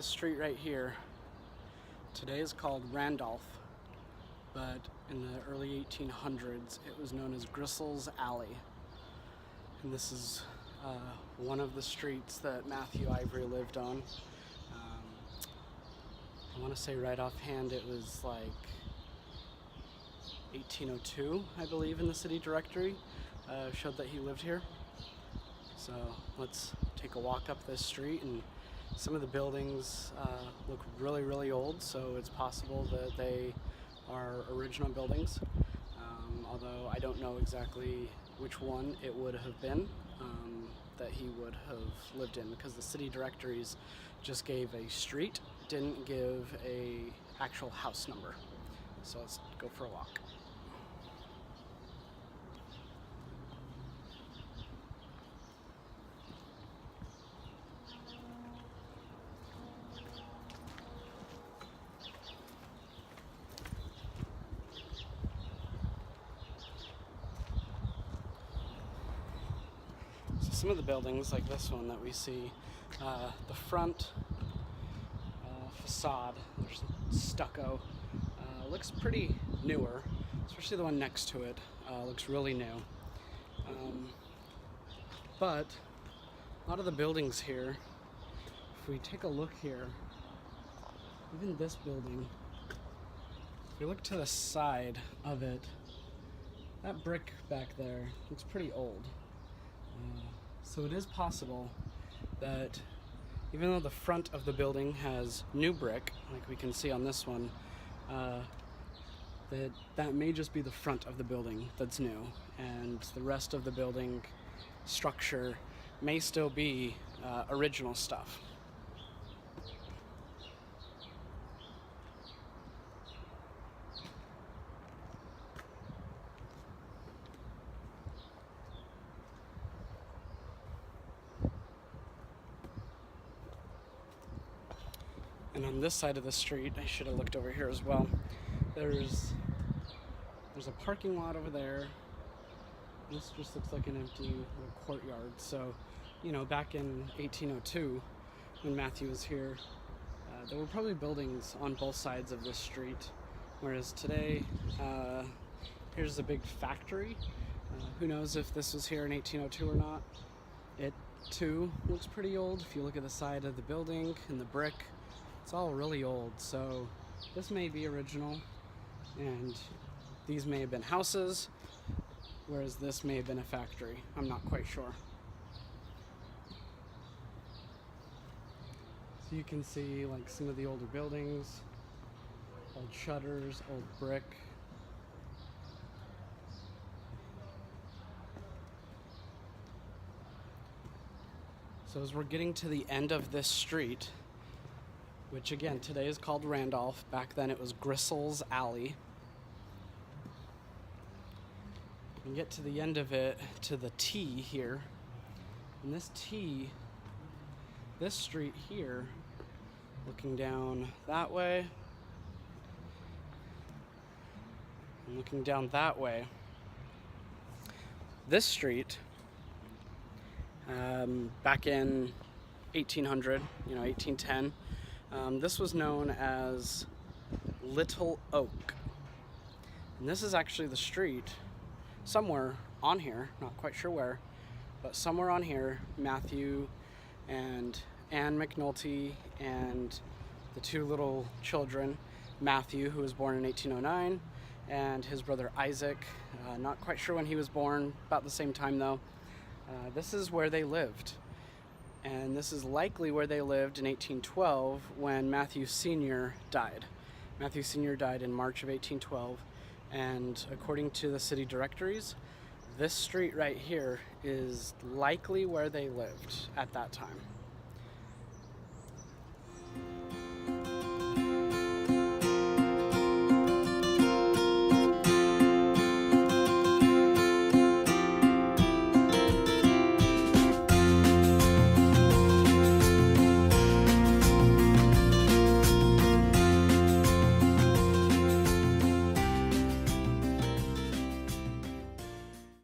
this street right here today is called Randolph, but in the early 1800s it was known as Grissel's Alley. And this is one of the streets that Mathew Ivory lived on. I want to say right offhand it was like 1802, I believe, in the city directory showed that he lived here. So let's take a walk up this street, and some of the buildings look really old, so it's possible that they are original buildings, although I don't know exactly which one it would have been that he would have lived in, because the city directories just gave a street, didn't give a actual house number. So let's go for a walk. Some of the buildings, like this one that we see, the front facade, there's stucco, looks pretty newer, especially the one next to it, looks really new. But a lot of the buildings here, if we take a look here, even this building, if we look to the side of it, that brick back there looks pretty old. So it is possible that even though the front of the building has new brick, like we can see on this one, that may just be the front of the building that's new, and the rest of the building structure may still be original stuff. And on this side of the street, I should have looked over here as well, there's a parking lot over there. This just looks like an empty little courtyard. So, you know, back in 1802, when Mathew was here, there were probably buildings on both sides of this street, whereas today, here's a big factory. Who knows if this was here in 1802 or not. It, too, looks pretty old. If you look at the side of the building and the brick, it's all really old, so this may be original, and these may have been houses, whereas this may have been a factory. I'm not quite sure. So you can see like some of the older buildings, old shutters, old brick. So as we're getting to the end of this street, which again today is called Randolph, back then it was Grissel's Alley. You get to the end of it, to the T here, and this T, this street here, looking down that way, and looking down that way, this street, back in 1800, 1810, this was known as Little Oak. And this is actually the street somewhere on here, not quite sure where, but somewhere on here, Mathew and Anne McNulty and the two little children, Mathew, who was born in 1809, and his brother Isaac, not quite sure when he was born, about the same time though. This is where they lived. And this is likely where they lived in 1812 when Mathew Sr. died. Mathew Sr. died in March of 1812, and according to the city directories, this street right here is likely where they lived at that time.